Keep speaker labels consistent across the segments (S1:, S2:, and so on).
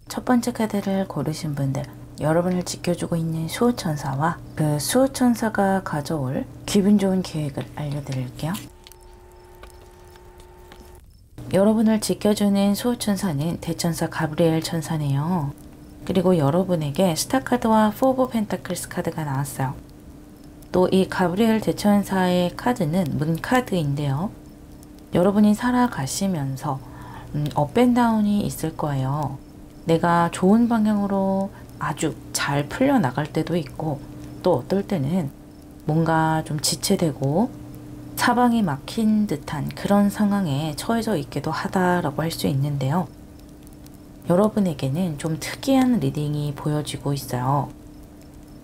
S1: 첫 번째 카드를 고르신 분들, 여러분을 지켜주고 있는 수호천사와 그 수호천사가 가져올 기분 좋은 계획을 알려드릴게요. 여러분을 지켜주는 수호천사는 대천사 가브리엘 천사네요. 그리고 여러분에게 스타카드와 4 오브 펜타클스 카드가 나왔어요. 또 이 가브리엘 대천사의 카드는 문카드인데요. 여러분이 살아가시면서 업앤다운이 있을 거예요. 내가 좋은 방향으로 아주 잘 풀려나갈 때도 있고, 또 어떨 때는 뭔가 좀 지체되고 사방이 막힌 듯한 그런 상황에 처해져 있기도 하다라고 할 수 있는데요. 여러분에게는 좀 특이한 리딩이 보여지고 있어요.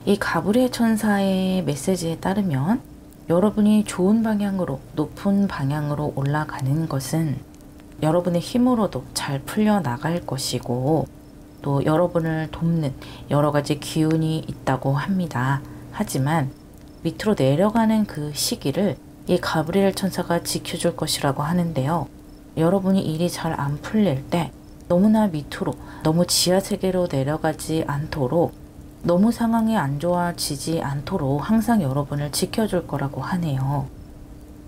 S1: 이 가브리엘 천사의 메시지에 따르면 여러분이 좋은 방향으로, 높은 방향으로 올라가는 것은 여러분의 힘으로도 잘 풀려나갈 것이고, 또 여러분을 돕는 여러 가지 기운이 있다고 합니다. 하지만 밑으로 내려가는 그 시기를 이 가브리엘 천사가 지켜줄 것이라고 하는데요. 여러분이 일이 잘 안 풀릴 때 너무나 밑으로, 너무 지하 세계로 내려가지 않도록, 너무 상황이 안 좋아지지 않도록 항상 여러분을 지켜줄 거라고 하네요.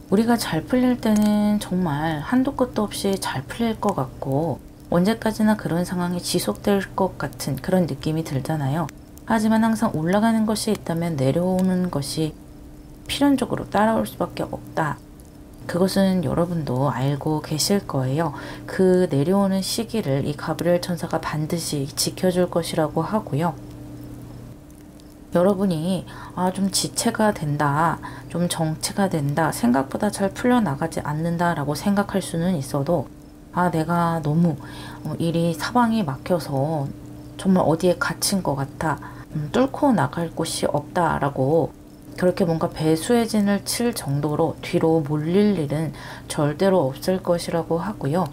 S1: 우리가 잘 풀릴 때는 정말 한도 끝도 없이 잘 풀릴 것 같고, 언제까지나 그런 상황이 지속될 것 같은 그런 느낌이 들잖아요. 하지만 항상 올라가는 것이 있다면 내려오는 것이 필연적으로 따라올 수밖에 없다. 그것은 여러분도 알고 계실 거예요. 그 내려오는 시기를 이 가브리엘 천사가 반드시 지켜줄 것이라고 하고요. 여러분이 좀 지체가 된다, 좀 정체가 된다, 생각보다 잘 풀려나가지 않는다 라고 생각할 수는 있어도, 내가 너무 일이 사방이 막혀서 정말 어디에 갇힌 것 같아, 뚫고 나갈 곳이 없다 라고 그렇게 뭔가 배수의 진을 칠 정도로 뒤로 몰릴 일은 절대로 없을 것이라고 하고요.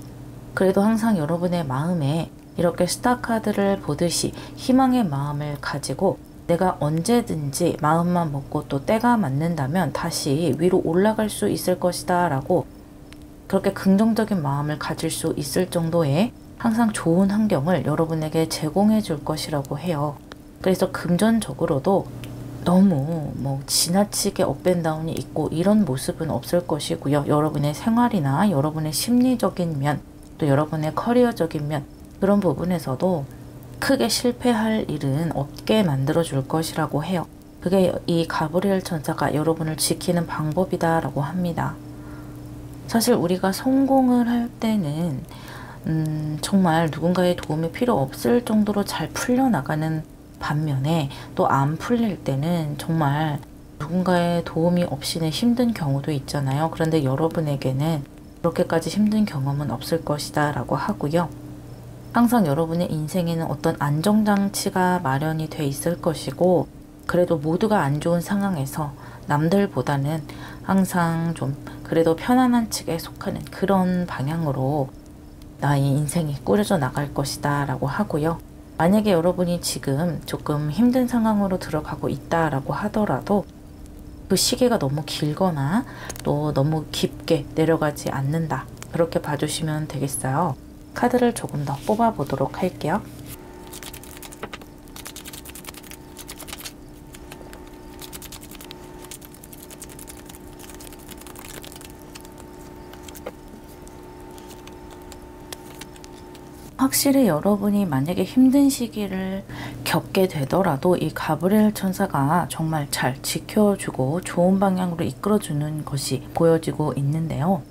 S1: 그래도 항상 여러분의 마음에 이렇게 스타카드를 보듯이 희망의 마음을 가지고, 내가 언제든지 마음만 먹고 또 때가 맞는다면 다시 위로 올라갈 수 있을 것이다 라고 그렇게 긍정적인 마음을 가질 수 있을 정도의 항상 좋은 환경을 여러분에게 제공해 줄 것이라고 해요. 그래서 금전적으로도 너무 지나치게 업앤다운이 있고 이런 모습은 없을 것이고요. 여러분의 생활이나 여러분의 심리적인 면, 또 여러분의 커리어적인 면, 그런 부분에서도 크게 실패할 일은 없게 만들어 줄 것이라고 해요. 그게 이 가브리엘 천사가 여러분을 지키는 방법이다 라고 합니다. 사실 우리가 성공을 할 때는 정말 누군가의 도움이 필요 없을 정도로 잘 풀려나가는 반면에 또 안 풀릴 때는 정말 누군가의 도움이 없이는 힘든 경우도 있잖아요. 그런데 여러분에게는 그렇게까지 힘든 경험은 없을 것이다 라고 하고요. 항상 여러분의 인생에는 어떤 안정장치가 마련이 돼 있을 것이고, 그래도 모두가 안 좋은 상황에서 남들보다는 항상 좀 그래도 편안한 측에 속하는 그런 방향으로 나의 인생이 꾸려져 나갈 것이다 라고 하고요. 만약에 여러분이 지금 조금 힘든 상황으로 들어가고 있다 라고 하더라도 그 시기가 너무 길거나 또 너무 깊게 내려가지 않는다, 그렇게 봐주시면 되겠어요. 카드를 조금 더 뽑아 보도록 할게요. 확실히 여러분이 만약에 힘든 시기를 겪게 되더라도 이 가브리엘 천사가 정말 잘 지켜주고 좋은 방향으로 이끌어주는 것이 보여지고 있는데요.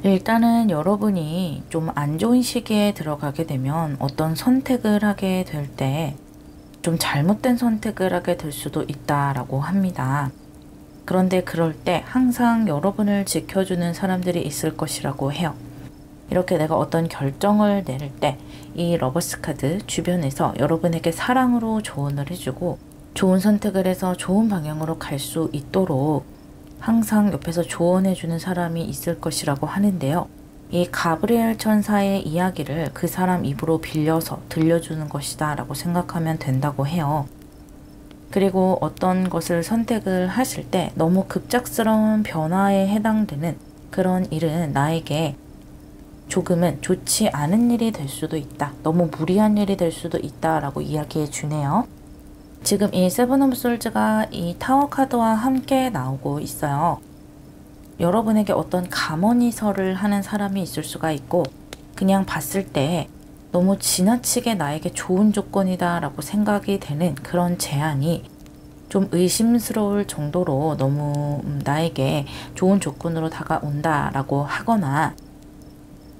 S1: 일단은 여러분이 좀 안 좋은 시기에 들어가게 되면 어떤 선택을 하게 될 때 좀 잘못된 선택을 하게 될 수도 있다라고 합니다. 그런데 그럴 때 항상 여러분을 지켜주는 사람들이 있을 것이라고 해요. 이렇게 내가 어떤 결정을 내릴 때 이 러버스 카드 주변에서 여러분에게 사랑으로 조언을 해주고 좋은 선택을 해서 좋은 방향으로 갈 수 있도록 항상 옆에서 조언해주는 사람이 있을 것이라고 하는데요. 이 가브리엘 천사의 이야기를 그 사람 입으로 빌려서 들려주는 것이다 라고 생각하면 된다고 해요. 그리고 어떤 것을 선택을 하실 때 너무 급작스러운 변화에 해당되는 그런 일은 나에게 조금은 좋지 않은 일이 될 수도 있다, 너무 무리한 일이 될 수도 있다 라고 이야기해 주네요. 지금 이 세븐 오브 솔즈가 이 타워 카드와 함께 나오고 있어요. 여러분에게 어떤 감언이설을 하는 사람이 있을 수가 있고, 그냥 봤을 때 너무 지나치게 나에게 좋은 조건이다 라고 생각이 되는 그런 제안이 좀 의심스러울 정도로 너무 나에게 좋은 조건으로 다가온다 라고 하거나,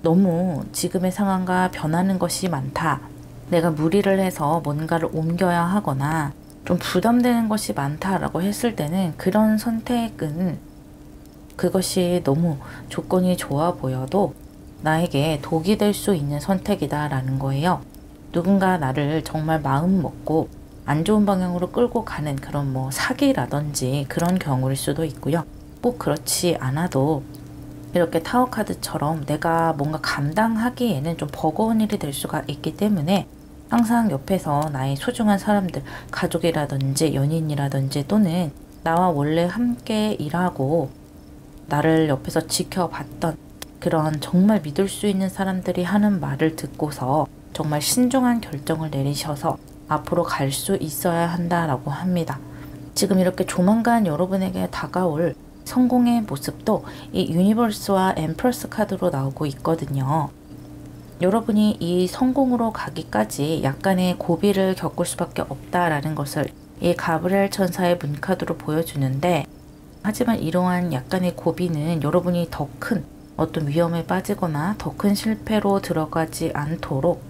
S1: 너무 지금의 상황과 변하는 것이 많다, 내가 무리를 해서 뭔가를 옮겨야 하거나 좀 부담되는 것이 많다라고 했을 때는 그런 선택은 그것이 너무 조건이 좋아 보여도 나에게 독이 될 수 있는 선택이다 라는 거예요. 누군가 나를 정말 마음 먹고 안 좋은 방향으로 끌고 가는 그런 뭐 사기라든지 그런 경우일 수도 있고요. 꼭 그렇지 않아도 이렇게 타워 카드처럼 내가 뭔가 감당하기에는 좀 버거운 일이 될 수가 있기 때문에 항상 옆에서 나의 소중한 사람들, 가족이라든지 연인이라든지 또는 나와 원래 함께 일하고 나를 옆에서 지켜봤던 그런 정말 믿을 수 있는 사람들이 하는 말을 듣고서 정말 신중한 결정을 내리셔서 앞으로 갈 수 있어야 한다라고 합니다. 지금 이렇게 조만간 여러분에게 다가올 성공의 모습도 이 유니버스와 엠프러스 카드로 나오고 있거든요. 여러분이 이 성공으로 가기까지 약간의 고비를 겪을 수밖에 없다라는 것을 이 가브리엘 천사의 문카드로 보여주는데, 하지만 이러한 약간의 고비는 여러분이 더 큰 어떤 위험에 빠지거나 더 큰 실패로 들어가지 않도록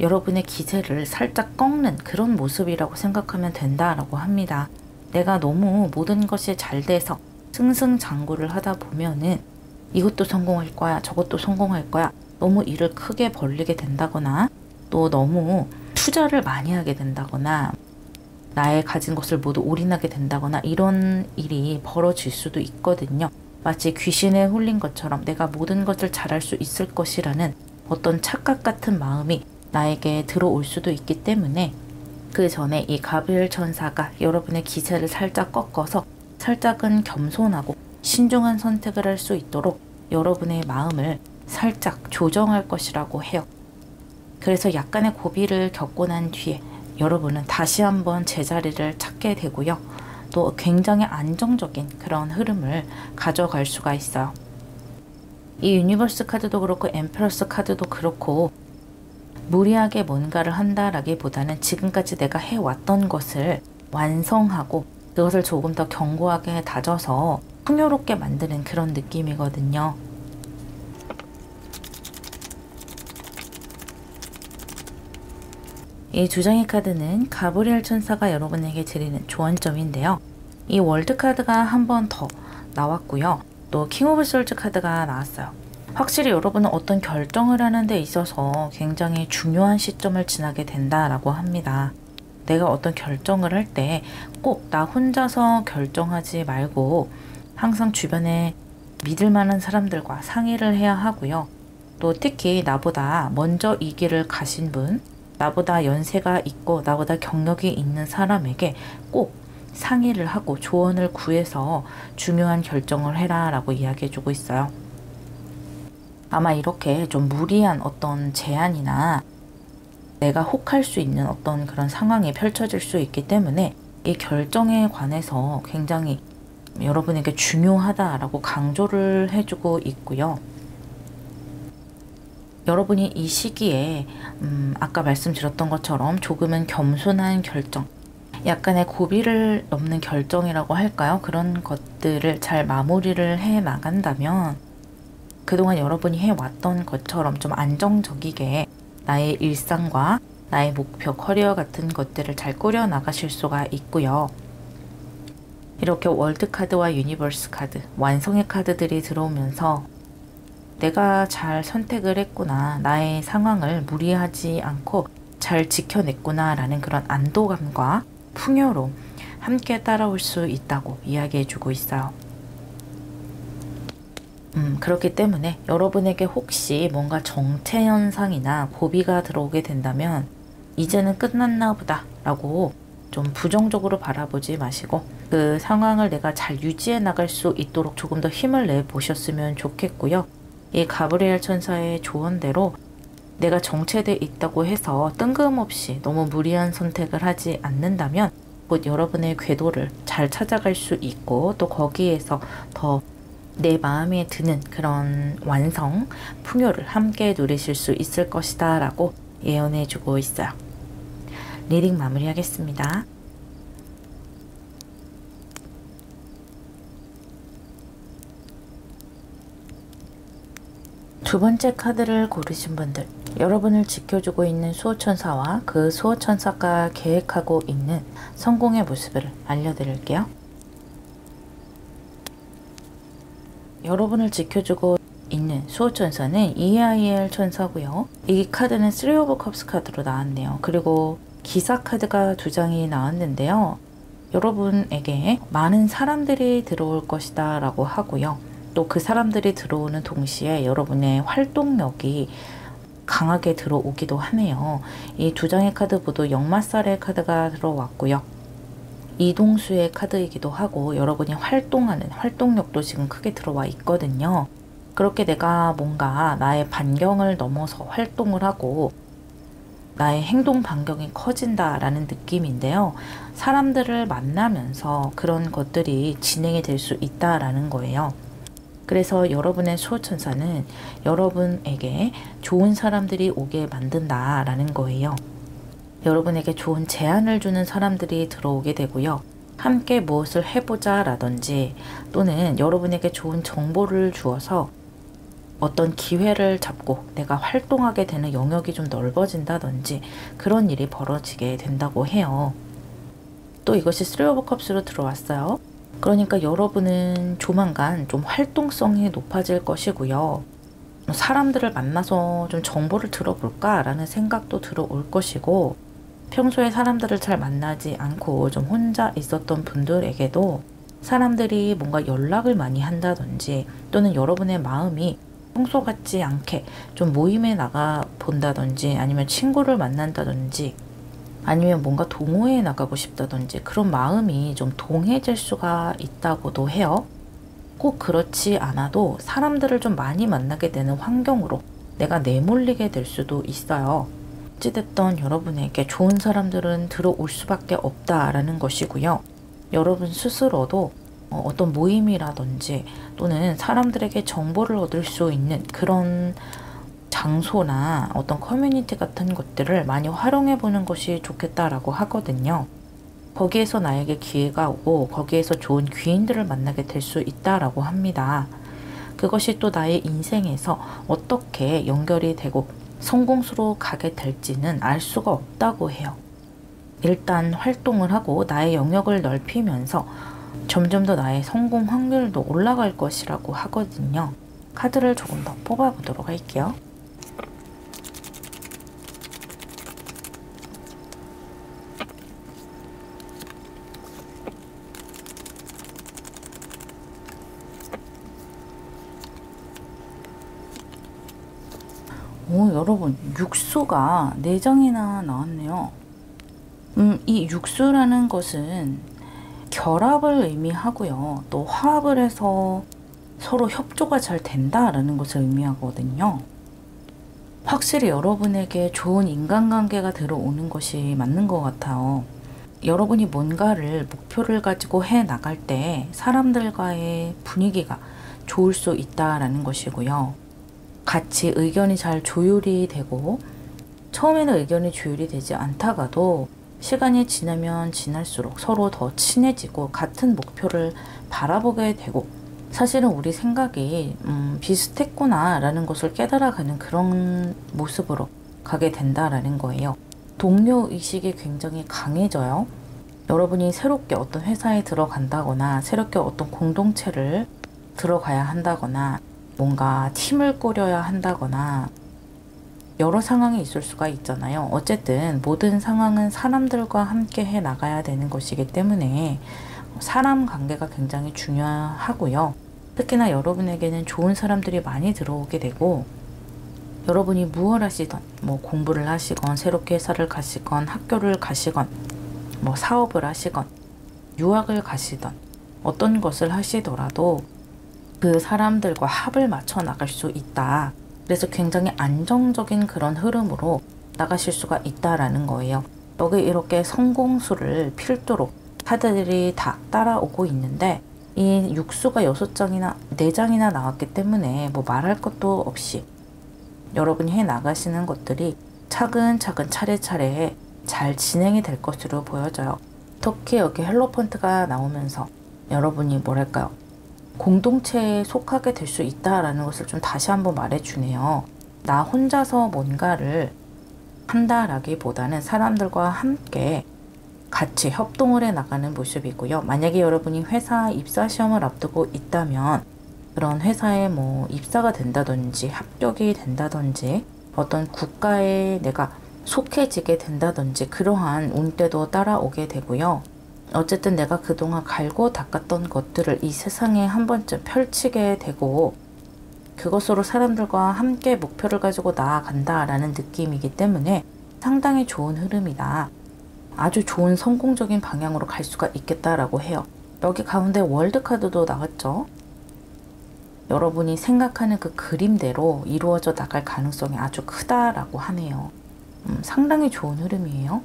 S1: 여러분의 기세를 살짝 꺾는 그런 모습이라고 생각하면 된다라고 합니다. 내가 너무 모든 것이 잘 돼서 승승장구를 하다 보면은 이것도 성공할 거야, 저것도 성공할 거야, 너무 일을 크게 벌리게 된다거나 또 너무 투자를 많이 하게 된다거나 나의 가진 것을 모두 올인하게 된다거나 이런 일이 벌어질 수도 있거든요. 마치 귀신에 홀린 것처럼 내가 모든 것을 잘할 수 있을 것이라는 어떤 착각 같은 마음이 나에게 들어올 수도 있기 때문에 그 전에 이 가브리엘 천사가 여러분의 기세를 살짝 꺾어서 살짝은 겸손하고 신중한 선택을 할 수 있도록 여러분의 마음을 살짝 조정할 것이라고 해요. 그래서 약간의 고비를 겪고 난 뒤에 여러분은 다시 한번 제자리를 찾게 되고요. 또 굉장히 안정적인 그런 흐름을 가져갈 수가 있어요. 이 유니버스 카드도 그렇고 엠페러스 카드도 그렇고 무리하게 뭔가를 한다라기보다는 지금까지 내가 해왔던 것을 완성하고 그것을 조금 더 견고하게 다져서 풍요롭게 만드는 그런 느낌이거든요. 이 두 장의 카드는 가브리엘 천사가 여러분에게 드리는 조언점인데요. 이 월드 카드가 한 번 더 나왔고요. 또 킹 오브 솔즈 카드가 나왔어요. 확실히 여러분은 어떤 결정을 하는 데 있어서 굉장히 중요한 시점을 지나게 된다라고 합니다. 내가 어떤 결정을 할 때 꼭 나 혼자서 결정하지 말고 항상 주변에 믿을 만한 사람들과 상의를 해야 하고요. 또 특히 나보다 먼저 이 길을 가신 분, 나보다 연세가 있고 나보다 경력이 있는 사람에게 꼭 상의를 하고 조언을 구해서 중요한 결정을 해라 라고 이야기해주고 있어요. 아마 이렇게 좀 무리한 어떤 제안이나 내가 혹할 수 있는 어떤 그런 상황이 펼쳐질 수 있기 때문에 이 결정에 관해서 굉장히 여러분에게 중요하다라고 강조를 해주고 있고요. 여러분이 이 시기에 아까 말씀드렸던 것처럼 조금은 겸손한 결정, 약간의 고비를 넘는 결정이라고 할까요? 그런 것들을 잘 마무리를 해 나간다면 그동안 여러분이 해왔던 것처럼 좀 안정적이게 나의 일상과 나의 목표, 커리어 같은 것들을 잘 꾸려 나가실 수가 있고요. 이렇게 월드 카드와 유니버스 카드, 완성의 카드들이 들어오면서 내가 잘 선택을 했구나, 나의 상황을 무리하지 않고 잘 지켜냈구나 라는 그런 안도감과 풍요로움 함께 따라올 수 있다고 이야기해주고 있어요. 그렇기 때문에 여러분에게 혹시 뭔가 정체 현상이나 고비가 들어오게 된다면 이제는 끝났나 보다 라고 좀 부정적으로 바라보지 마시고 그 상황을 내가 잘 유지해 나갈 수 있도록 조금 더 힘을 내 보셨으면 좋겠고요. 이 가브리엘 천사의 조언대로 내가 정체되어 있다고 해서 뜬금없이 너무 무리한 선택을 하지 않는다면 곧 여러분의 궤도를 잘 찾아갈 수 있고 또 거기에서 더 내 마음에 드는 그런 완성, 풍요를 함께 누리실 수 있을 것이다 라고 예언해주고 있어요. 리딩 마무리하겠습니다. 두 번째 카드를 고르신 분들, 여러분을 지켜주고 있는 수호천사와 그 수호천사가 계획하고 있는 성공의 모습을 알려드릴게요. 여러분을 지켜주고 있는 수호천사는 EIL 천사고요. 이 카드는 3 오브 컵스 카드로 나왔네요. 그리고 기사 카드가 두 장이 나왔는데요. 여러분에게 많은 사람들이 들어올 것이다 라고 하고요. 또 그 사람들이 들어오는 동시에 여러분의 활동력이 강하게 들어오기도 하네요. 이 두 장의 카드 모두 역마살의 카드가 들어왔고요. 이동수의 카드이기도 하고 여러분이 활동하는 활동력도 지금 크게 들어와 있거든요. 그렇게 내가 뭔가 나의 반경을 넘어서 활동을 하고 나의 행동 반경이 커진다라는 느낌인데요. 사람들을 만나면서 그런 것들이 진행이 될 수 있다라는 거예요. 그래서 여러분의 수호천사는 여러분에게 좋은 사람들이 오게 만든다라는 거예요. 여러분에게 좋은 제안을 주는 사람들이 들어오게 되고요. 함께 무엇을 해보자 라든지 또는 여러분에게 좋은 정보를 주어서 어떤 기회를 잡고 내가 활동하게 되는 영역이 좀 넓어진다든지 그런 일이 벌어지게 된다고 해요. 또 이것이 3 오브 컵스로 들어왔어요. 그러니까 여러분은 조만간 좀 활동성이 높아질 것이고요. 사람들을 만나서 좀 정보를 들어볼까 라는 생각도 들어올 것이고 평소에 사람들을 잘 만나지 않고 좀 혼자 있었던 분들에게도 사람들이 뭔가 연락을 많이 한다든지 또는 여러분의 마음이 평소 같지 않게 좀 모임에 나가 본다든지 아니면 친구를 만난다든지 아니면 뭔가 동호회에 나가고 싶다든지 그런 마음이 좀 동해질 수가 있다고도 해요. 꼭 그렇지 않아도 사람들을 좀 많이 만나게 되는 환경으로 내가 내몰리게 될 수도 있어요. 어찌됐든 여러분에게 좋은 사람들은 들어올 수밖에 없다라는 것이고요. 여러분 스스로도 어떤 모임이라든지 또는 사람들에게 정보를 얻을 수 있는 그런 장소나 어떤 커뮤니티 같은 것들을 많이 활용해 보는 것이 좋겠다라고 하거든요. 거기에서 나에게 기회가 오고 거기에서 좋은 귀인들을 만나게 될 수 있다라고 합니다. 그것이 또 나의 인생에서 어떻게 연결이 되고 성공수로 가게 될지는 알 수가 없다고 해요. 일단 활동을 하고 나의 영역을 넓히면서 점점 더 나의 성공 확률도 올라갈 것이라고 하거든요. 카드를 조금 더 뽑아보도록 할게요. 오, 여러분, 육수가 4장이나 나왔네요. 이 육수라는 것은 결합을 의미하고요. 또 화합을 해서 서로 협조가 잘 된다라는 것을 의미하거든요. 확실히 여러분에게 좋은 인간관계가 들어오는 것이 맞는 것 같아요. 여러분이 뭔가를 목표를 가지고 해 나갈 때 사람들과의 분위기가 좋을 수 있다라는 것이고요. 같이 의견이 잘 조율이 되고 처음에는 의견이 조율이 되지 않다가도 시간이 지나면 지날수록 서로 더 친해지고 같은 목표를 바라보게 되고 사실은 우리 생각이 비슷했구나 라는 것을 깨달아가는 그런 모습으로 가게 된다라는 거예요. 동료의식이 굉장히 강해져요. 여러분이 새롭게 어떤 회사에 들어간다거나 새롭게 어떤 공동체를 들어가야 한다거나 뭔가 팀을 꾸려야 한다거나 여러 상황이 있을 수가 있잖아요. 어쨌든 모든 상황은 사람들과 함께 해 나가야 되는 것이기 때문에 사람 관계가 굉장히 중요하고요. 특히나 여러분에게는 좋은 사람들이 많이 들어오게 되고 여러분이 무엇을 하시던 뭐 공부를 하시건 새롭게 회사를 가시건 학교를 가시건 뭐 사업을 하시건 유학을 가시던 어떤 것을 하시더라도 그 사람들과 합을 맞춰 나갈 수 있다. 그래서 굉장히 안정적인 그런 흐름으로 나가실 수가 있다라는 거예요. 여기 이렇게 성공수를 필두로 카드들이 다 따라오고 있는데 이 육수가 6장이나 4장이나 나왔기 때문에 뭐 말할 것도 없이 여러분이 해 나가시는 것들이 차근차근 차례차례 잘 진행이 될 것으로 보여져요. 특히 여기 헬로펀트가 나오면서 여러분이 뭐랄까요? 공동체에 속하게 될 수 있다라는 것을 좀 다시 한번 말해주네요. 나 혼자서 뭔가를 한다라기보다는 사람들과 함께 같이 협동을 해 나가는 모습이고요. 만약에 여러분이 회사 입사 시험을 앞두고 있다면 그런 회사에 뭐 입사가 된다든지 합격이 된다든지 어떤 국가에 내가 속해지게 된다든지 그러한 운때도 따라오게 되고요. 어쨌든 내가 그동안 갈고 닦았던 것들을 이 세상에 한 번쯤 펼치게 되고 그것으로 사람들과 함께 목표를 가지고 나아간다라는 느낌이기 때문에 상당히 좋은 흐름이다. 아주 좋은 성공적인 방향으로 갈 수가 있겠다라고 해요. 여기 가운데 월드카드도 나왔죠. 여러분이 생각하는 그 그림대로 이루어져 나갈 가능성이 아주 크다라고 하네요. 상당히 좋은 흐름이에요.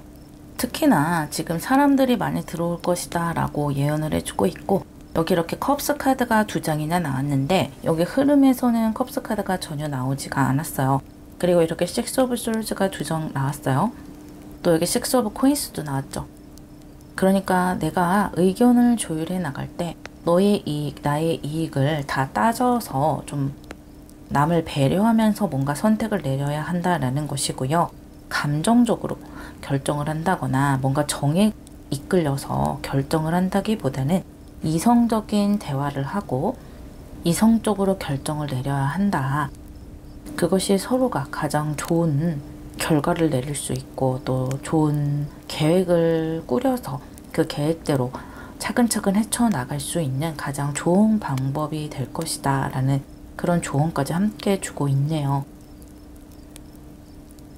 S1: 특히나 지금 사람들이 많이 들어올 것이다 라고 예언을 해주고 있고 여기 이렇게 컵스 카드가 2장이나 나왔는데 여기 흐름에서는 컵스 카드가 전혀 나오지가 않았어요. 그리고 이렇게 식스 오브 솔즈가 2장 나왔어요. 또 여기 식스 오브 코인스도 나왔죠. 그러니까 내가 의견을 조율해 나갈 때 너의 이익, 나의 이익을 다 따져서 좀 남을 배려하면서 뭔가 선택을 내려야 한다라는 것이고요. 감정적으로 결정을 한다거나 뭔가 정에 이끌려서 결정을 한다기보다는 이성적인 대화를 하고 이성적으로 결정을 내려야 한다. 그것이 서로가 가장 좋은 결과를 내릴 수 있고 또 좋은 계획을 꾸려서 그 계획대로 차근차근 헤쳐나갈 수 있는 가장 좋은 방법이 될 것이다 라는 그런 조언까지 함께 주고 있네요.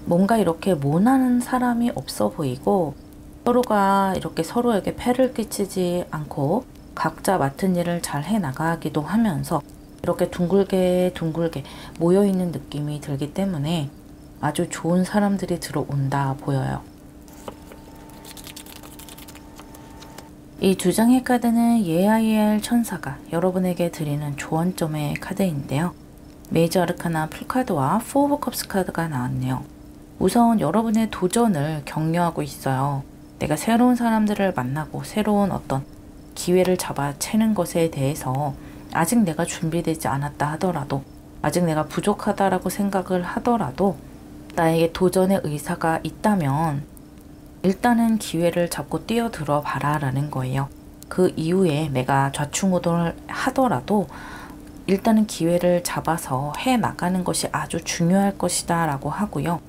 S1: 뭔가 이렇게 모나는 사람이 없어 보이고 서로가 이렇게 서로에게 폐를 끼치지 않고 각자 맡은 일을 잘 해나가기도 하면서 이렇게 둥글게 모여있는 느낌이 들기 때문에 아주 좋은 사람들이 들어온다 보여요. 이 2장의 카드는 예아이엘 천사가 여러분에게 드리는 조언점의 카드인데요. 메이저 아르카나 풀카드와 포 오브 컵스 카드가 나왔네요. 우선 여러분의 도전을 격려하고 있어요. 내가 새로운 사람들을 만나고 새로운 어떤 기회를 잡아채는 것에 대해서 아직 내가 준비되지 않았다 하더라도 아직 내가 부족하다라고 생각을 하더라도 나에게 도전의 의사가 있다면 일단은 기회를 잡고 뛰어들어 봐라 라는 거예요. 그 이후에 내가 좌충우돌 하더라도 일단은 기회를 잡아서 해 나가는 것이 아주 중요할 것이다 라고 하고요.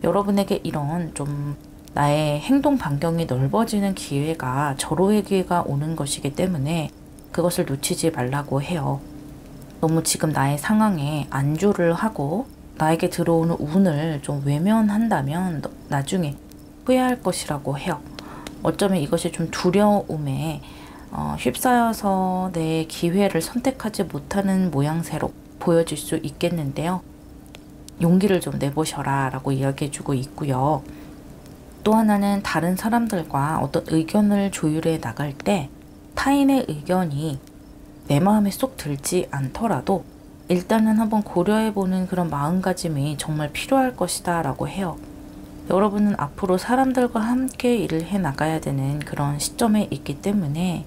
S1: 여러분에게 이런 좀 나의 행동 반경이 넓어지는 기회가 절호의 기회가 오는 것이기 때문에 그것을 놓치지 말라고 해요. 너무 지금 나의 상황에 안주를 하고 나에게 들어오는 운을 좀 외면한다면 나중에 후회할 것이라고 해요. 어쩌면 이것이 좀 두려움에 휩싸여서 내 기회를 선택하지 못하는 모양새로 보여질 수 있겠는데요. 용기를 좀 내보셔라 라고 이야기해주고 있고요. 또 하나는 다른 사람들과 어떤 의견을 조율해 나갈 때 타인의 의견이 내 마음에 쏙 들지 않더라도 일단은 한번 고려해보는 그런 마음가짐이 정말 필요할 것이다 라고 해요. 여러분은 앞으로 사람들과 함께 일을 해 나가야 되는 그런 시점에 있기 때문에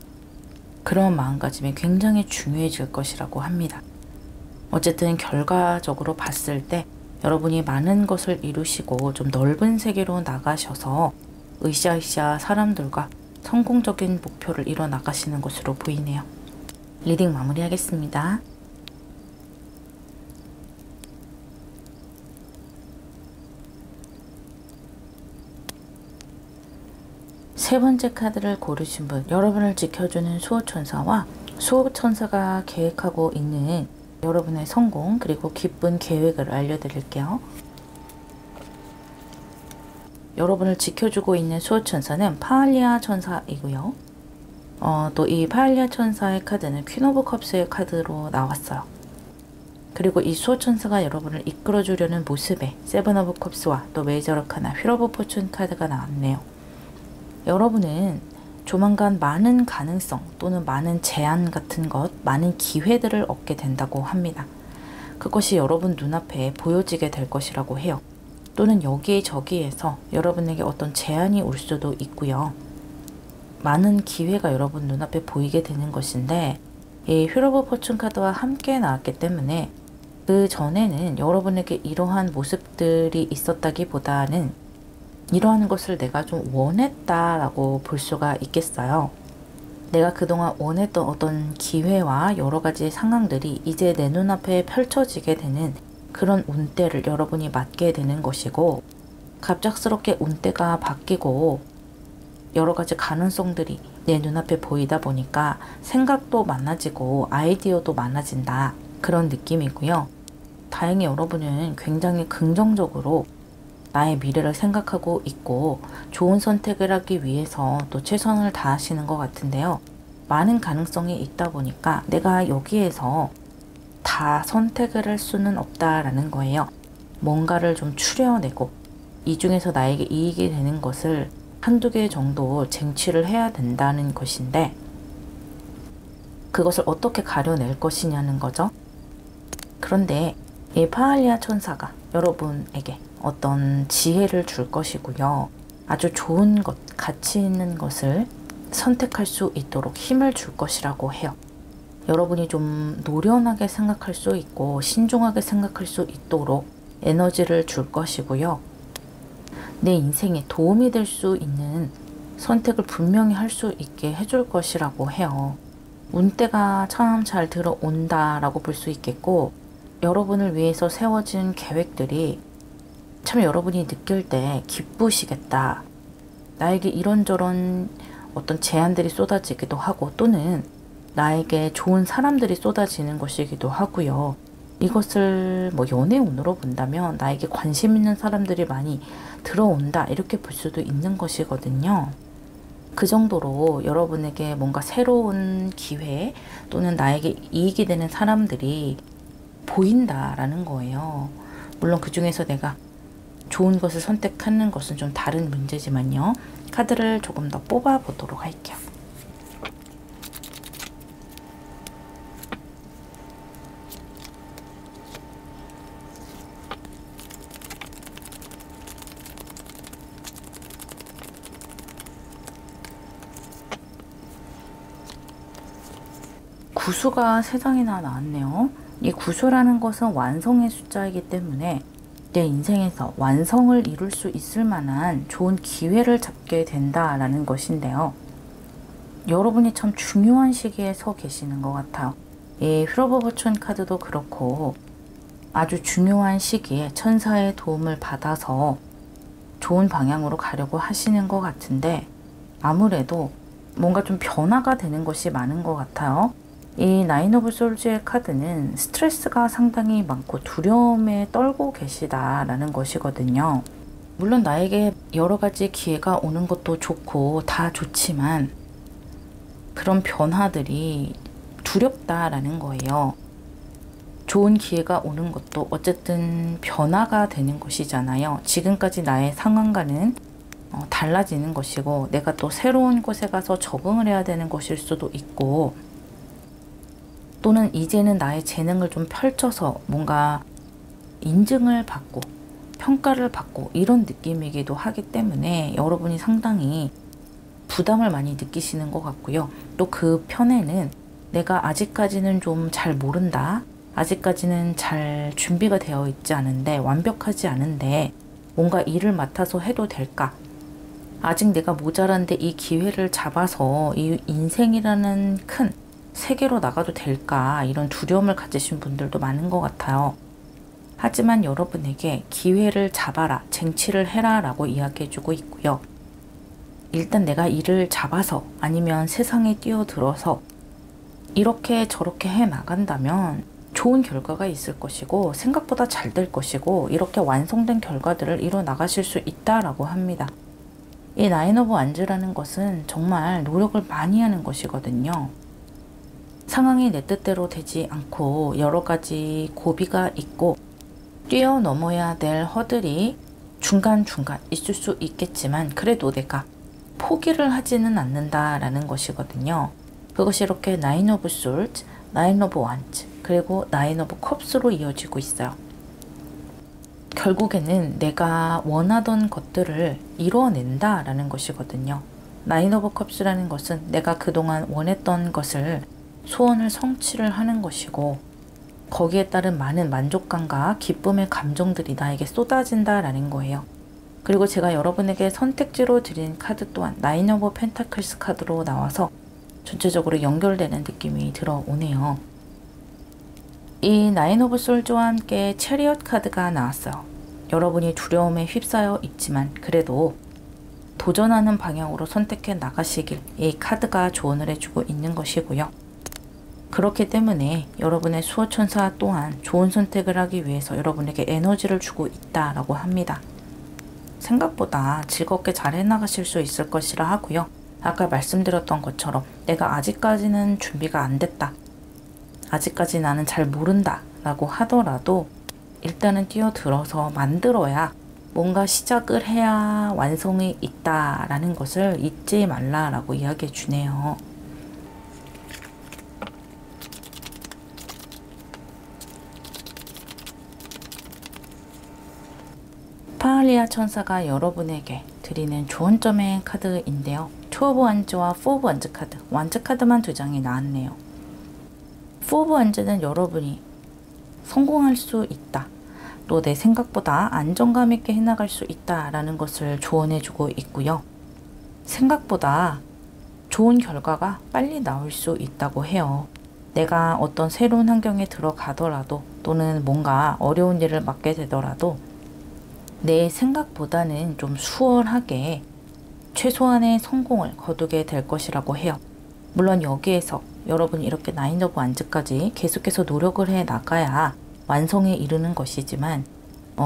S1: 그런 마음가짐이 굉장히 중요해질 것이라고 합니다. 어쨌든 결과적으로 봤을 때 여러분이 많은 것을 이루시고 좀 넓은 세계로 나가셔서 으쌰으쌰 사람들과 성공적인 목표를 이뤄 나가시는 것으로 보이네요. 리딩 마무리하겠습니다. 세 번째 카드를 고르신 분, 여러분을 지켜주는 수호천사와 수호천사가 계획하고 있는 여러분의 성공 그리고 기쁜 계획을 알려드릴게요. 여러분을 지켜주고 있는 수호천사는 파알리아 천사이고요. 또 이 파알리아 천사의 카드는 퀸 오브 컵스의 카드로 나왔어요. 그리고 이 수호천사가 여러분을 이끌어주려는 모습에 세븐 오브 컵스와 또 메이저 아카나 휠 오브 포춘 카드가 나왔네요. 여러분은 조만간 많은 가능성 또는 많은 제안 같은 것, 많은 기회들을 얻게 된다고 합니다. 그것이 여러분 눈앞에 보여지게 될 것이라고 해요. 또는 여기저기에서 여러분에게 어떤 제안이 올 수도 있고요. 많은 기회가 여러분 눈앞에 보이게 되는 것인데 이 휠 오브 포춘 카드와 함께 나왔기 때문에 그 전에는 여러분에게 이러한 모습들이 있었다기보다는 이러한 것을 내가 좀 원했다라고 볼 수가 있겠어요. 내가 그동안 원했던 어떤 기회와 여러 가지 상황들이 이제 내 눈앞에 펼쳐지게 되는 그런 운대를 여러분이 맞게 되는 것이고, 갑작스럽게 운대가 바뀌고 여러 가지 가능성들이 내 눈앞에 보이다 보니까 생각도 많아지고 아이디어도 많아진다, 그런 느낌이고요. 다행히 여러분은 굉장히 긍정적으로 나의 미래를 생각하고 있고 좋은 선택을 하기 위해서 또 최선을 다하시는 것 같은데요. 많은 가능성이 있다 보니까 내가 여기에서 다 선택을 할 수는 없다라는 거예요. 뭔가를 좀 추려내고 이 중에서 나에게 이익이 되는 것을 한두 개 정도 쟁취를 해야 된다는 것인데, 그것을 어떻게 가려낼 것이냐는 거죠. 그런데 이 파알리아 천사가 여러분에게 어떤 지혜를 줄 것이고요. 아주 좋은 것, 가치 있는 것을 선택할 수 있도록 힘을 줄 것이라고 해요. 여러분이 좀 노련하게 생각할 수 있고 신중하게 생각할 수 있도록 에너지를 줄 것이고요. 내 인생에 도움이 될 수 있는 선택을 분명히 할 수 있게 해줄 것이라고 해요. 운때가 참 잘 들어온다라고 볼 수 있겠고, 여러분을 위해서 세워진 계획들이 참 여러분이 느낄 때 기쁘시겠다. 나에게 이런저런 어떤 제안들이 쏟아지기도 하고, 또는 나에게 좋은 사람들이 쏟아지는 것이기도 하고요. 이것을 뭐 연애운으로 본다면 나에게 관심 있는 사람들이 많이 들어온다, 이렇게 볼 수도 있는 것이거든요. 그 정도로 여러분에게 뭔가 새로운 기회 또는 나에게 이익이 되는 사람들이 보인다라는 거예요. 물론 그 중에서 내가 좋은 것을 선택하는 것은 좀 다른 문제지만요. 카드를 조금 더 뽑아 보도록 할게요. 구수가 3장이나 나왔네요. 이 구수라는 것은 완성의 숫자이기 때문에 내 인생에서 완성을 이룰 수 있을 만한 좋은 기회를 잡게 된다라는 것인데요. 여러분이 참 중요한 시기에 서 계시는 것 같아요. 이 휠 오브 포춘 카드도 그렇고 아주 중요한 시기에 천사의 도움을 받아서 좋은 방향으로 가려고 하시는 것 같은데 아무래도 뭔가 좀 변화가 되는 것이 많은 것 같아요. 이 나인 오브 솔즈의 카드는 스트레스가 상당히 많고 두려움에 떨고 계시다라는 것이거든요. 물론 나에게 여러 가지 기회가 오는 것도 좋고 다 좋지만 그런 변화들이 두렵다라는 거예요. 좋은 기회가 오는 것도 어쨌든 변화가 되는 것이잖아요. 지금까지 나의 상황과는 달라지는 것이고 내가 또 새로운 곳에 가서 적응을 해야 되는 것일 수도 있고 또는 이제는 나의 재능을 좀 펼쳐서 뭔가 인증을 받고 평가를 받고 이런 느낌이기도 하기 때문에 여러분이 상당히 부담을 많이 느끼시는 것 같고요. 또 그 편에는 내가 아직까지는 좀 잘 모른다. 아직까지는 잘 준비가 되어 있지 않은데 완벽하지 않은데 뭔가 일을 맡아서 해도 될까? 아직 내가 모자란데 이 기회를 잡아서 이 인생이라는 큰 세계로 나가도 될까? 이런 두려움을 가지신 분들도 많은 것 같아요. 하지만 여러분에게 기회를 잡아라, 쟁취를 해라 라고 이야기해주고 있고요. 일단 내가 일을 잡아서 아니면 세상에 뛰어들어서 이렇게 저렇게 해 나간다면 좋은 결과가 있을 것이고 생각보다 잘 될 것이고 이렇게 완성된 결과들을 이뤄 나가실 수 있다라고 합니다. 이 나인 오브 완즈라는 것은 정말 노력을 많이 하는 것이거든요. 상황이 내 뜻대로 되지 않고 여러 가지 고비가 있고 뛰어넘어야 될 허들이 중간중간 있을 수 있겠지만 그래도 내가 포기를 하지는 않는다라는 것이거든요. 그것이 이렇게 나인 오브 솔즈, 나인 오브 완즈, 그리고 나인 오브 컵스로 이어지고 있어요. 결국에는 내가 원하던 것들을 이뤄낸다라는 것이거든요. 나인 오브 컵스라는 것은 내가 그동안 원했던 것을 소원을 성취를 하는 것이고 거기에 따른 많은 만족감과 기쁨의 감정들이 나에게 쏟아진다라는 거예요. 그리고 제가 여러분에게 선택지로 드린 카드 또한 나인 오브 펜타클스 카드로 나와서 전체적으로 연결되는 느낌이 들어오네요. 이 나인 오브 솔즈와 함께 체리엇 카드가 나왔어요. 여러분이 두려움에 휩싸여 있지만 그래도 도전하는 방향으로 선택해 나가시길 이 카드가 조언을 해주고 있는 것이고요. 그렇기 때문에 여러분의 수호천사 또한 좋은 선택을 하기 위해서 여러분에게 에너지를 주고 있다라고 합니다. 생각보다 즐겁게 잘 해나가실 수 있을 것이라 하고요. 아까 말씀드렸던 것처럼 내가 아직까지는 준비가 안 됐다. 아직까지 나는 잘 모른다 라고 하더라도 일단은 뛰어들어서 만들어야 뭔가 시작을 해야 완성이 있다라는 것을 잊지 말라라고 이야기해 주네요. 파알리아 천사가 여러분에게 드리는 조언점의 카드인데요. 투 오브 완즈와 포 오브 완즈 카드, 완즈 카드만 2장이 나왔네요. 포 오브 완즈는 여러분이 성공할 수 있다. 또 내 생각보다 안정감 있게 해나갈 수 있다라는 것을 조언해주고 있고요. 생각보다 좋은 결과가 빨리 나올 수 있다고 해요. 내가 어떤 새로운 환경에 들어가더라도 또는 뭔가 어려운 일을 맡게 되더라도 내 생각보다는 좀 수월하게 최소한의 성공을 거두게 될 것이라고 해요. 물론 여기에서 여러분이 이렇게 나인 오브 완즈까지 계속해서 노력을 해 나가야 완성에 이르는 것이지만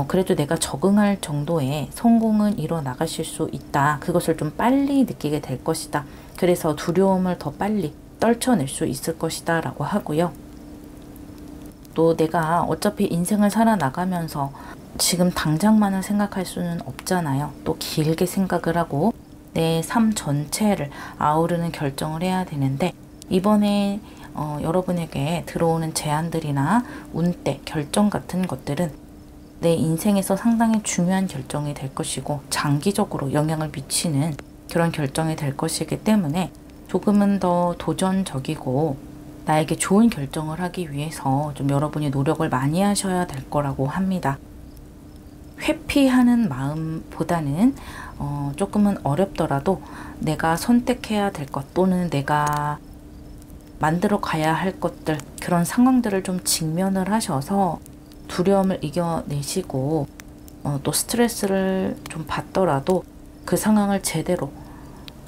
S1: 그래도 내가 적응할 정도의 성공은 이뤄 나가실 수 있다. 그것을 좀 빨리 느끼게 될 것이다. 그래서 두려움을 더 빨리 떨쳐낼 수 있을 것이다 라고 하고요. 또 내가 어차피 인생을 살아나가면서 지금 당장만을 생각할 수는 없잖아요. 또 길게 생각을 하고 내 삶 전체를 아우르는 결정을 해야 되는데 이번에 여러분에게 들어오는 제안들이나 운때, 결정 같은 것들은 내 인생에서 상당히 중요한 결정이 될 것이고 장기적으로 영향을 미치는 그런 결정이 될 것이기 때문에 조금은 더 도전적이고 나에게 좋은 결정을 하기 위해서 좀 여러분이 노력을 많이 하셔야 될 거라고 합니다. 회피하는 마음보다는 조금은 어렵더라도 내가 선택해야 될 것 또는 내가 만들어 가야 할 것들, 그런 상황들을 좀 직면을 하셔서 두려움을 이겨내시고 또 스트레스를 좀 받더라도 그 상황을 제대로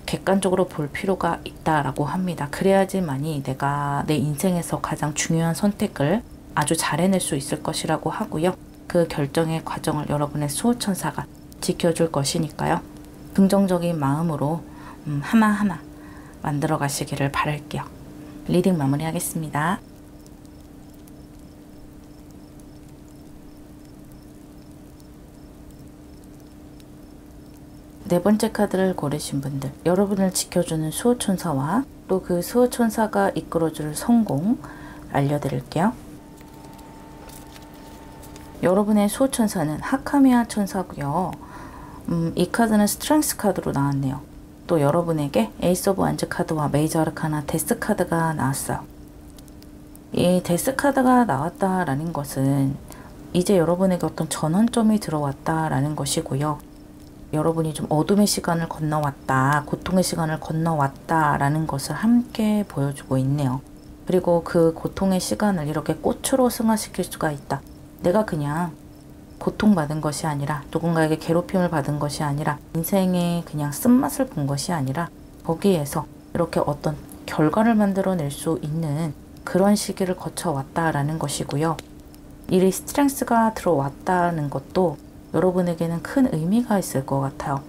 S1: 객관적으로 볼 필요가 있다라고 합니다. 그래야지만이 내가 내 인생에서 가장 중요한 선택을 아주 잘 해낼 수 있을 것이라고 하고요. 그 결정의 과정을 여러분의 수호천사가 지켜줄 것이니까요. 긍정적인 마음으로 하나하나 만들어 가시기를 바랄게요. 리딩 마무리하겠습니다. 네 번째 카드를 고르신 분들, 여러분을 지켜주는 수호천사와 또 그 수호천사가 이끌어줄 성공 알려드릴게요. 여러분의 수호천사는 하카미아 천사고요. 이 카드는 스트렝스 카드로 나왔네요. 또 여러분에게 에이스 오브 완즈 카드와 메이저 아르카나 데스 카드가 나왔어요. 이 데스 카드가 나왔다라는 것은 이제 여러분에게 어떤 전환점이 들어왔다라는 것이고요. 여러분이 좀 어둠의 시간을 건너왔다, 고통의 시간을 건너왔다라는 것을 함께 보여주고 있네요. 그리고 그 고통의 시간을 이렇게 꽃으로 승화시킬 수가 있다. 내가 그냥 고통받은 것이 아니라, 누군가에게 괴롭힘을 받은 것이 아니라, 인생에 그냥 쓴맛을 본 것이 아니라 거기에서 이렇게 어떤 결과를 만들어낼 수 있는 그런 시기를 거쳐왔다라는 것이고요. 이 스트렝스가 들어왔다는 것도 여러분에게는 큰 의미가 있을 것 같아요.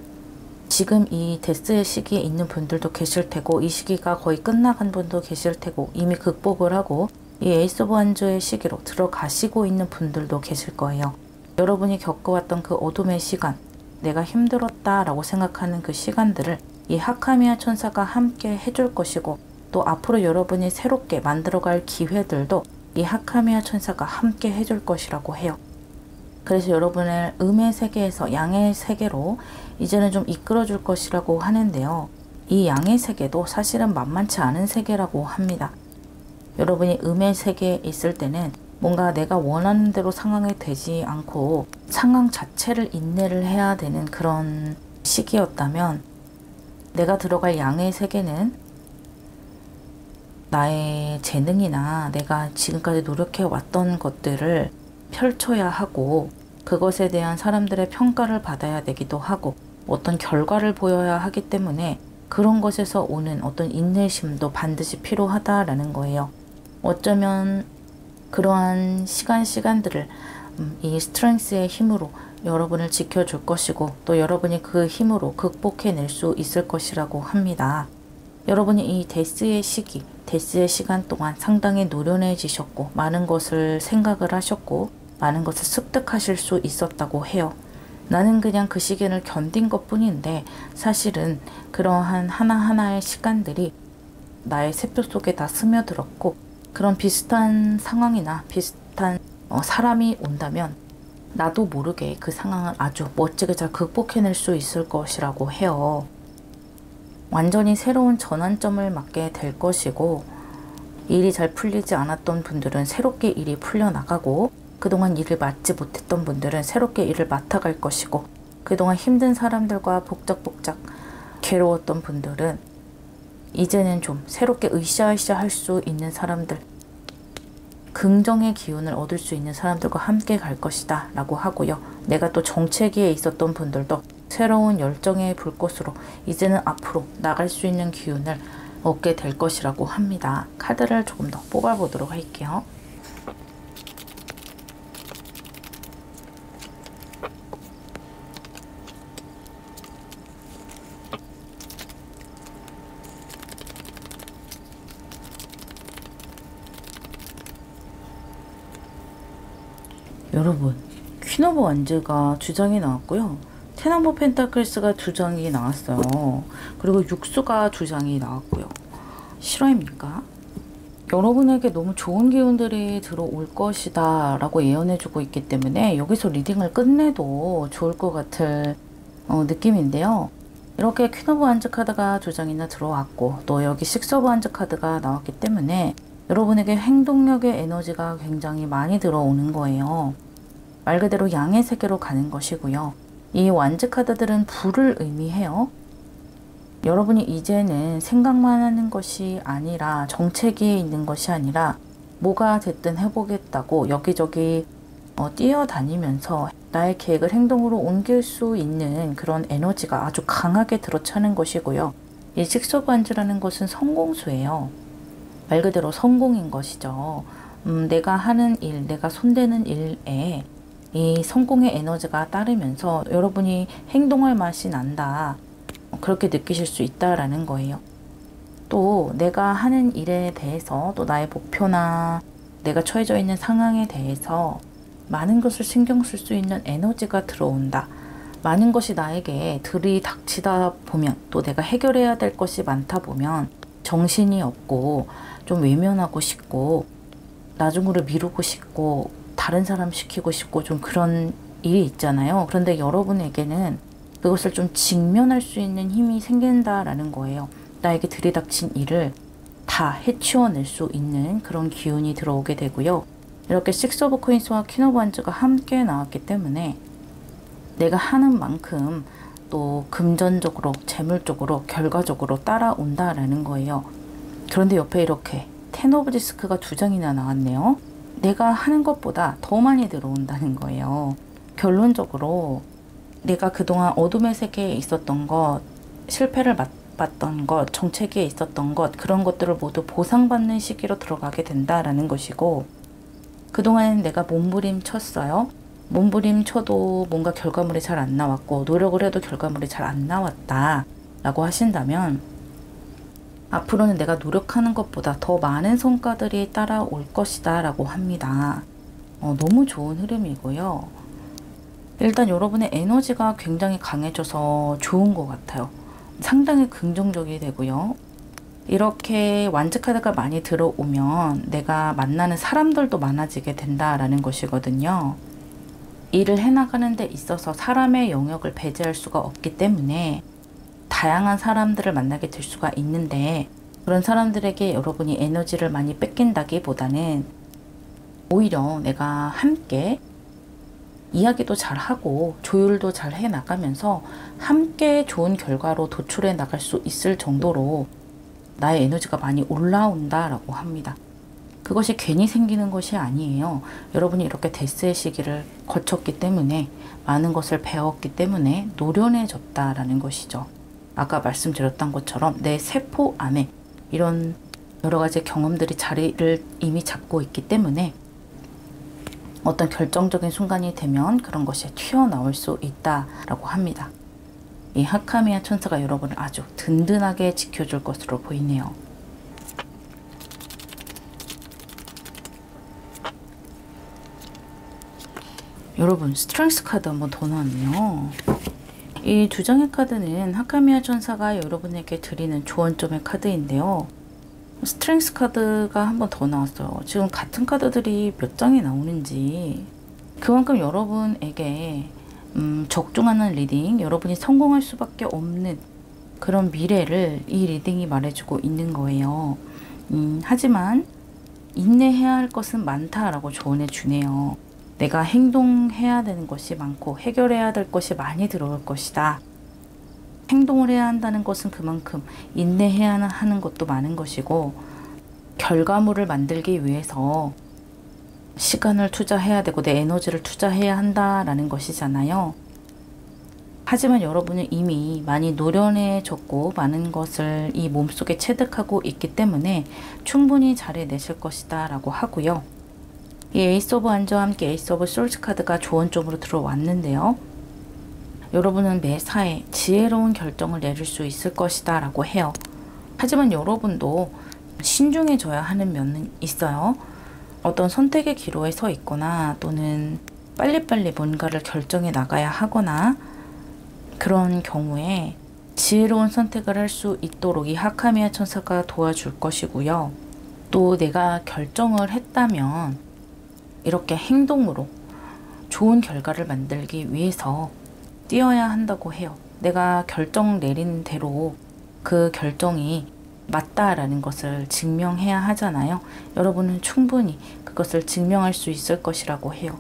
S1: 지금 이 데스의 시기에 있는 분들도 계실 테고, 이 시기가 거의 끝나간 분도 계실 테고, 이미 극복을 하고 이 에이스 오브 완즈의 시기로 들어가시고 있는 분들도 계실 거예요. 여러분이 겪어왔던 그 어둠의 시간, 내가 힘들었다라고 생각하는 그 시간들을 이 하카미아 천사가 함께 해줄 것이고, 또 앞으로 여러분이 새롭게 만들어갈 기회들도 이 하카미아 천사가 함께 해줄 것이라고 해요. 그래서 여러분을 음의 세계에서 양의 세계로 이제는 좀 이끌어줄 것이라고 하는데요. 이 양의 세계도 사실은 만만치 않은 세계라고 합니다. 여러분이 음의 세계에 있을 때는 뭔가 내가 원하는 대로 상황이 되지 않고 상황 자체를 인내를 해야 되는 그런 시기였다면, 내가 들어갈 양의 세계는 나의 재능이나 내가 지금까지 노력해 왔던 것들을 펼쳐야 하고, 그것에 대한 사람들의 평가를 받아야 되기도 하고, 어떤 결과를 보여야 하기 때문에 그런 것에서 오는 어떤 인내심도 반드시 필요하다라는 거예요. 어쩌면 그러한 시간들을 이 스트렝스의 힘으로 여러분을 지켜줄 것이고, 또 여러분이 그 힘으로 극복해낼 수 있을 것이라고 합니다. 여러분이 이 데스의 시기, 데스의 시간 동안 상당히 노련해지셨고, 많은 것을 생각을 하셨고, 많은 것을 습득하실 수 있었다고 해요. 나는 그냥 그 시기를 견딘 것 뿐인데, 사실은 그러한 하나하나의 시간들이 나의 세포 속에 다 스며들었고, 그런 비슷한 상황이나 비슷한 사람이 온다면 나도 모르게 그 상황을 아주 멋지게 잘 극복해낼 수 있을 것이라고 해요. 완전히 새로운 전환점을 맞게 될 것이고, 일이 잘 풀리지 않았던 분들은 새롭게 일이 풀려나가고, 그동안 일을 맡지 못했던 분들은 새롭게 일을 맡아갈 것이고, 그동안 힘든 사람들과 복작복작 괴로웠던 분들은 이제는 좀 새롭게 으쌰으쌰 할 수 있는 사람들, 긍정의 기운을 얻을 수 있는 사람들과 함께 갈 것이다 라고 하고요. 내가 또 정체기에 있었던 분들도 새로운 열정의 불꽃으로 이제는 앞으로 나갈 수 있는 기운을 얻게 될 것이라고 합니다. 카드를 조금 더 뽑아보도록 할게요. 여러분, 퀸 오브 완즈가 2장이 나왔고요. 텐 오브 펜타클스가 2장이 나왔어요. 그리고 육수가 2장이 나왔고요. 실화입니까? 여러분에게 너무 좋은 기운들이 들어올 것이다 라고 예언해주고 있기 때문에 여기서 리딩을 끝내도 좋을 것 같은 느낌인데요. 이렇게 퀸 오브 완즈 카드가 2장이나 들어왔고, 또 여기 식스 오브 완즈 카드가 나왔기 때문에 여러분에게 행동력의 에너지가 굉장히 많이 들어오는 거예요. 말 그대로 양의 세계로 가는 것이고요. 이 완즈 카드들은 불을 의미해요. 여러분이 이제는 생각만 하는 것이 아니라 정체기에 있는 것이 아니라 뭐가 됐든 해보겠다고 여기저기 뛰어다니면서 나의 계획을 행동으로 옮길 수 있는 그런 에너지가 아주 강하게 들어차는 것이고요. 이 식스 오브 완즈라는 것은 성공수예요. 말 그대로 성공인 것이죠. 내가 하는 일, 내가 손대는 일에 이 성공의 에너지가 따르면서 여러분이 행동할 맛이 난다. 그렇게 느끼실 수 있다라는 거예요. 또 내가 하는 일에 대해서 또 나의 목표나 내가 처해져 있는 상황에 대해서 많은 것을 신경 쓸 수 있는 에너지가 들어온다. 많은 것이 나에게 들이닥치다 보면 또 내가 해결해야 될 것이 많다 보면 정신이 없고 좀 외면하고 싶고 나중으로 미루고 싶고 다른 사람 시키고 싶고 좀 그런 일이 있잖아요. 그런데 여러분에게는 그것을 좀 직면할 수 있는 힘이 생긴다라는 거예요. 나에게 들이닥친 일을 다 해치워낼 수 있는 그런 기운이 들어오게 되고요. 이렇게 식스 오브 코인스와 퀸 오브 완즈가 함께 나왔기 때문에 내가 하는 만큼 또 금전적으로, 재물적으로, 결과적으로 따라온다라는 거예요. 그런데 옆에 이렇게 텐 오브 디스크가 2장이나 나왔네요. 내가 하는 것보다 더 많이 들어온다는 거예요. 결론적으로 내가 그동안 어둠의 세계에 있었던 것, 실패를 맛봤던 것, 정체기에 있었던 것, 그런 것들을 모두 보상받는 시기로 들어가게 된다라는 것이고, 그동안 내가 몸부림쳤어요. 몸부림쳐도 뭔가 결과물이 잘 안 나왔고 노력을 해도 결과물이 잘 안 나왔다 라고 하신다면 앞으로는 내가 노력하는 것보다 더 많은 성과들이 따라올 것이다 라고 합니다. 너무 좋은 흐름이고요. 일단 여러분의 에너지가 굉장히 강해져서 좋은 것 같아요. 상당히 긍정적이 되고요. 이렇게 완즈 카드가 많이 들어오면 내가 만나는 사람들도 많아지게 된다라는 것이거든요. 일을 해나가는 데 있어서 사람의 영역을 배제할 수가 없기 때문에 다양한 사람들을 만나게 될 수가 있는데 그런 사람들에게 여러분이 에너지를 많이 뺏긴다기보다는 오히려 내가 함께 이야기도 잘하고 조율도 잘 해나가면서 함께 좋은 결과로 도출해 나갈 수 있을 정도로 나의 에너지가 많이 올라온다라고 합니다. 그것이 괜히 생기는 것이 아니에요. 여러분이 이렇게 데스의 시기를 거쳤기 때문에 많은 것을 배웠기 때문에 노련해졌다라는 것이죠. 아까 말씀드렸던 것처럼 내 세포 안에 이런 여러 가지 경험들이 자리를 이미 잡고 있기 때문에 어떤 결정적인 순간이 되면 그런 것이 튀어나올 수 있다라고 합니다. 이 하카미아 천사가 여러분을 아주 든든하게 지켜줄 것으로 보이네요. 여러분 스트렝스 카드 한번 더 나왔네요. 이 2장의 카드는 하카미아 천사가 여러분에게 드리는 조언점의 카드인데요. 스트렝스 카드가 한 번 더 나왔어요. 지금 같은 카드들이 몇 장이 나오는지 그만큼 여러분에게 적중하는 리딩, 여러분이 성공할 수밖에 없는 그런 미래를 이 리딩이 말해주고 있는 거예요. 하지만 인내해야 할 것은 많다라고 조언해 주네요. 내가 행동해야 되는 것이 많고 해결해야 될 것이 많이 들어올 것이다. 행동을 해야 한다는 것은 그만큼 인내해야 하는 것도 많은 것이고 결과물을 만들기 위해서 시간을 투자해야 되고 내 에너지를 투자해야 한다라는 것이잖아요. 하지만 여러분은 이미 많이 노련해졌고 많은 것을 이 몸속에 체득하고 있기 때문에 충분히 잘 해내실 것이다 라고 하고요. 이 에이스 오브 완즈와 함께 에이스 오브 솔즈 카드가 조언점으로 들어왔는데요. 여러분은 매사에 지혜로운 결정을 내릴 수 있을 것이다 라고 해요. 하지만 여러분도 신중해져야 하는 면은 있어요. 어떤 선택의 기로에 서 있거나 또는 빨리빨리 뭔가를 결정해 나가야 하거나 그런 경우에 지혜로운 선택을 할 수 있도록 이 하카미아 천사가 도와줄 것이고요. 또 내가 결정을 했다면 이렇게 행동으로 좋은 결과를 만들기 위해서 뛰어야 한다고 해요. 내가 결정 내린 대로 그 결정이 맞다라는 것을 증명해야 하잖아요. 여러분은 충분히 그것을 증명할 수 있을 것이라고 해요.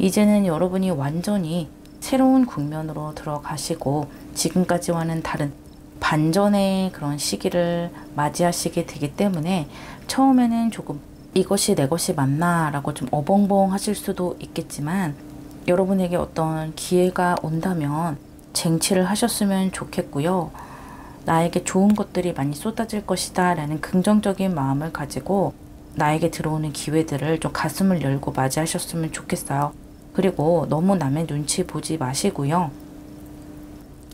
S1: 이제는 여러분이 완전히 새로운 국면으로 들어가시고 지금까지와는 다른 반전의 그런 시기를 맞이하시게 되기 때문에 처음에는 조금 이것이 내 것이 맞나 라고 좀 어벙벙 하실 수도 있겠지만 여러분에게 어떤 기회가 온다면 쟁취를 하셨으면 좋겠고요. 나에게 좋은 것들이 많이 쏟아질 것이다 라는 긍정적인 마음을 가지고 나에게 들어오는 기회들을 좀 가슴을 열고 맞이하셨으면 좋겠어요. 그리고 너무 남의 눈치 보지 마시고요.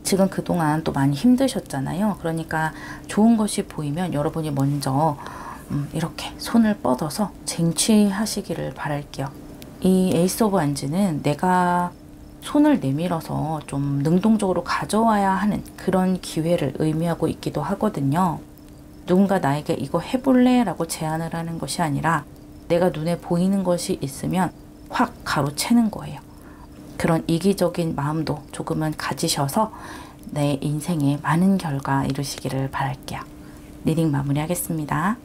S1: 지금 그동안 또 많이 힘드셨잖아요. 그러니까 좋은 것이 보이면 여러분이 먼저 이렇게 손을 뻗어서 쟁취하시기를 바랄게요. 이 에이스 오브 완즈는 내가 손을 내밀어서 좀 능동적으로 가져와야 하는 그런 기회를 의미하고 있기도 하거든요. 누군가 나에게 이거 해볼래? 라고 제안을 하는 것이 아니라 내가 눈에 보이는 것이 있으면 확 가로채는 거예요. 그런 이기적인 마음도 조금은 가지셔서 내 인생에 많은 결과 이루시기를 바랄게요. 리딩 마무리하겠습니다.